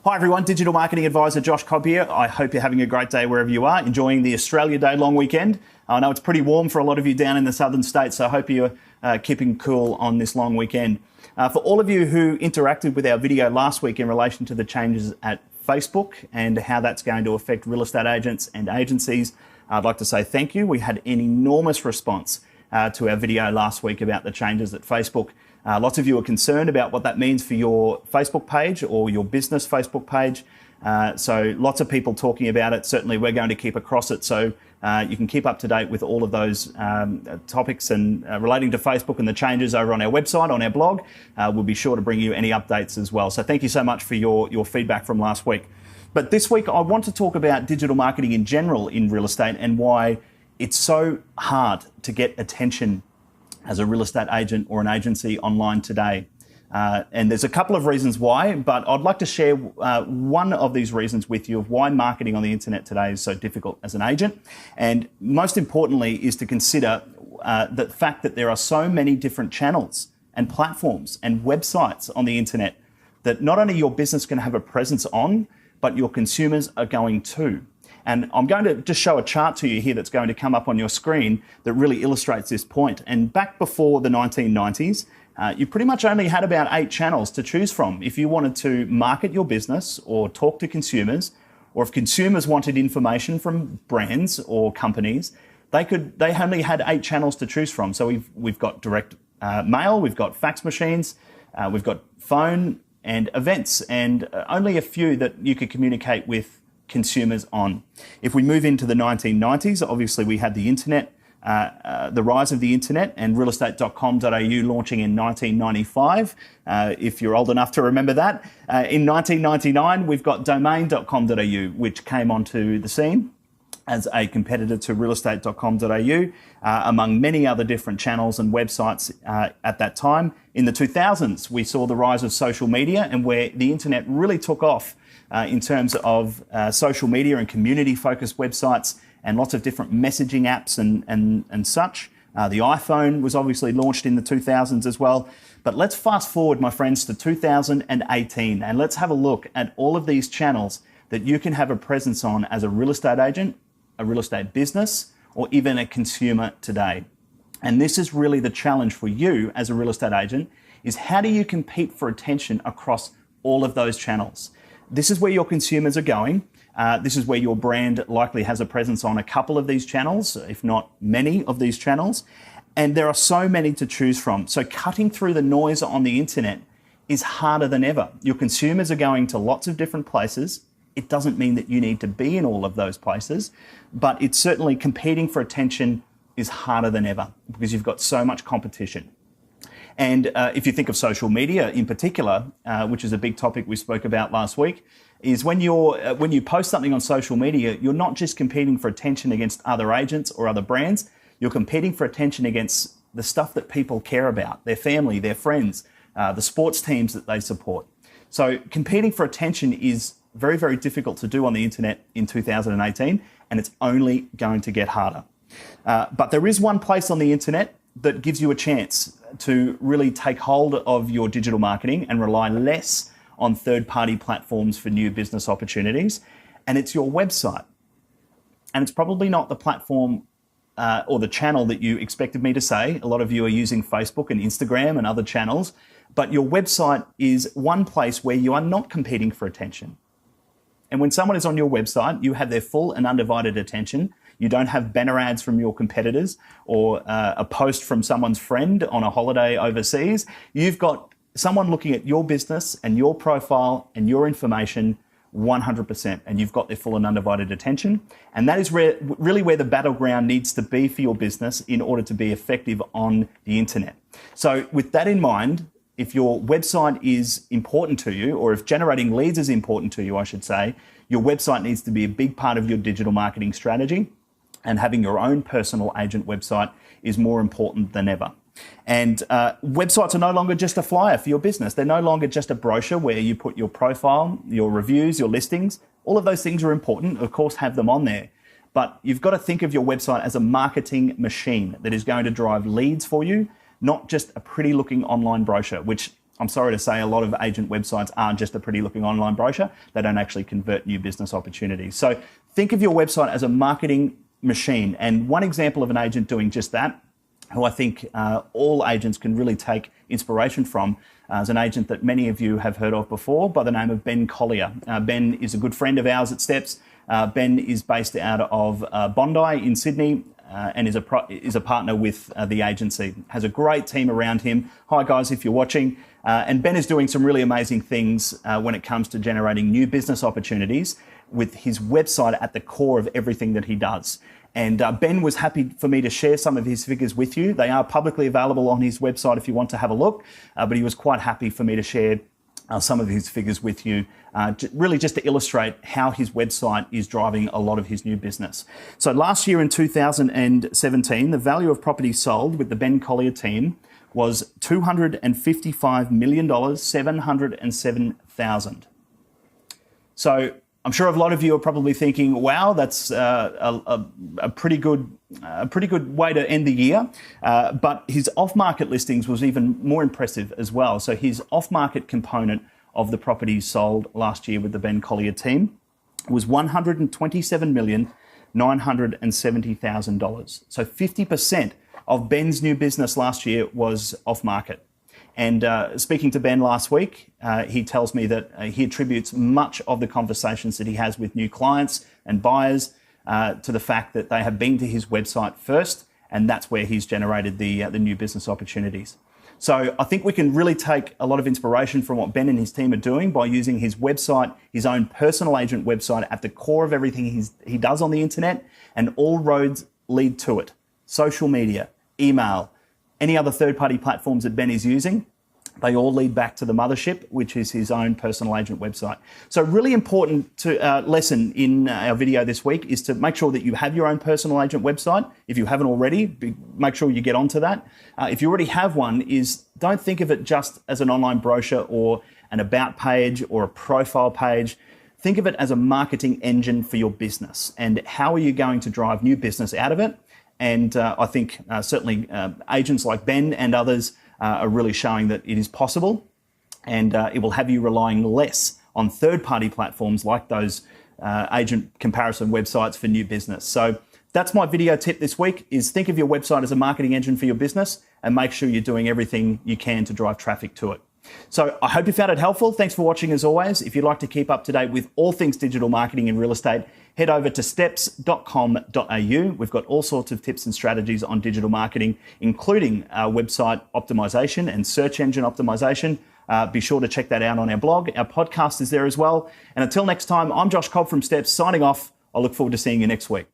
Hi everyone, Digital Marketing Advisor Josh Cobb here. I hope you're having a great day wherever you are, enjoying the Australia Day long weekend. I know it's pretty warm for a lot of you down in the southern states, so I hope you're keeping cool on this long weekend. For all of you who interacted with our video last week in relation to the changes at Facebook and how that's going to affect real estate agents and agencies, I'd like to say thank you. We had an enormous response to our video last week about the changes at Facebook. Lots of you are concerned about what that means for your Facebook page or your business Facebook page. So lots of people talking about it. Certainly we're going to keep across it so you can keep up to date with all of those topics and relating to Facebook and the changes over on our website, on our blog. We'll be sure to bring you any updates as well. So thank you so much for your feedback from last week. But this week I want to talk about digital marketing in general in real estate and why it's so hard to get attention as a real estate agent or an agency online today. And there's a couple of reasons why, but I'd like to share one of these reasons with you of why marketing on the internet today is so difficult as an agent. And most importantly is to consider the fact that there are so many different channels and platforms and websites on the internet that not only your business can have a presence on, but your consumers are going to. And I'm going to just show a chart to you here that's going to come up on your screen that really illustrates this point. And back before the 1990s, you pretty much only had about 8 channels to choose from. If you wanted to market your business or talk to consumers, or if consumers wanted information from brands or companies, they only had 8 channels to choose from. So we've got direct mail, we've got fax machines, we've got phone and events, and only a few that you could communicate with consumers on. If we move into the 1990s, obviously we had the internet, the rise of the internet and realestate.com.au launching in 1995, if you're old enough to remember that. In 1999, we've got domain.com.au, which came onto the scene as a competitor to realestate.com.au, among many other different channels and websites at that time. In the 2000s, we saw the rise of social media and where the internet really took off in terms of social media and community-focused websites and lots of different messaging apps and such. The iPhone was obviously launched in the 2000s as well. But let's fast forward, my friends, to 2018, and let's have a look at all of these channels that you can have a presence on as a real estate agent, a real estate business, or even a consumer today. And this is really the challenge for you as a real estate agent, is how do you compete for attention across all of those channels? This is where your consumers are going. This is where your brand likely has a presence on a couple of these channels, if not many of these channels. And there are so many to choose from. So cutting through the noise on the internet is harder than ever. Your consumers are going to lots of different places. It doesn't mean that you need to be in all of those places, but it's certainly competing for attention is harder than ever because you've got so much competition. And if you think of social media in particular, which is a big topic we spoke about last week, is when you post something on social media, you're not just competing for attention against other agents or other brands, you're competing for attention against the stuff that people care about, their family, their friends, the sports teams that they support. So competing for attention is very, very difficult to do on the internet in 2018, and it's only going to get harder. But there is one place on the internet that gives you a chance to really take hold of your digital marketing and rely less on third-party platforms for new business opportunities, and it's your website. And it's probably not the platform or the channel that you expected me to say. A lot of you are using Facebook and Instagram and other channels, but your website is one place where you are not competing for attention. And when someone is on your website, you have their full and undivided attention. You don't have banner ads from your competitors or a post from someone's friend on a holiday overseas. You've got someone looking at your business and your profile and your information 100%, and you've got their full and undivided attention. And that is really where the battleground needs to be for your business in order to be effective on the internet. So with that in mind, if your website is important to you, or if generating leads is important to you, I should say, your website needs to be a big part of your digital marketing strategy, and having your own personal agent website is more important than ever. And websites are no longer just a flyer for your business. They're no longer just a brochure where you put your profile, your reviews, your listings. All of those things are important. Of course, have them on there. But you've got to think of your website as a marketing machine that is going to drive leads for you, not just a pretty looking online brochure, which I'm sorry to say a lot of agent websites aren't just a pretty looking online brochure. They don't actually convert new business opportunities. So think of your website as a marketing machine. And one example of an agent doing just that, who I think all agents can really take inspiration from, is an agent that many of you have heard of before by the name of Ben Collier. Ben is a good friend of ours at Steps. Ben is based out of Bondi in Sydney and is a partner with the agency. Has a great team around him. Hi guys, if you're watching. And Ben is doing some really amazing things when it comes to generating new business opportunities with his website at the core of everything that he does. And Ben was happy for me to share some of his figures with you. They are publicly available on his website if you want to have a look, but he was quite happy for me to share some of his figures with you, really just to illustrate how his website is driving a lot of his new business. So last year in 2017, the value of properties sold with the Ben Collier team was $255,707,000. So I'm sure a lot of you are probably thinking, wow, that's a pretty good way to end the year. But his off-market listings was even more impressive as well. So his off-market component of the properties sold last year with the Ben Collier team was $127,970,000. So 50% of Ben's new business last year was off-market. And speaking to Ben last week, he tells me that he attributes much of the conversations that he has with new clients and buyers to the fact that they have been to his website first, and that's where he's generated the new business opportunities. So I think we can really take a lot of inspiration from what Ben and his team are doing by using his website, his own personal agent website, at the core of everything he does on the internet, and all roads lead to it. Social media, email, any other third-party platforms that Ben is using, they all lead back to the mothership, which is his own personal agent website. So really important lesson in our video this week is to make sure that you have your own personal agent website. If you haven't already, make sure you get onto that. If you already have one, don't think of it just as an online brochure or an about page or a profile page. Think of it as a marketing engine for your business. And how are you going to drive new business out of it? And I think certainly agents like Ben and others are really showing that it is possible, and it will have you relying less on third-party platforms like those agent comparison websites for new business. So that's my video tip this week, is think of your website as a marketing engine for your business and make sure you're doing everything you can to drive traffic to it. So I hope you found it helpful. Thanks for watching as always. If you'd like to keep up to date with all things digital marketing and real estate, head over to steps.com.au. We've got all sorts of tips and strategies on digital marketing, including website optimization and search engine optimization. Be sure to check that out on our blog. Our podcast is there as well. And until next time, I'm Josh Cobb from Steps signing off. I look forward to seeing you next week.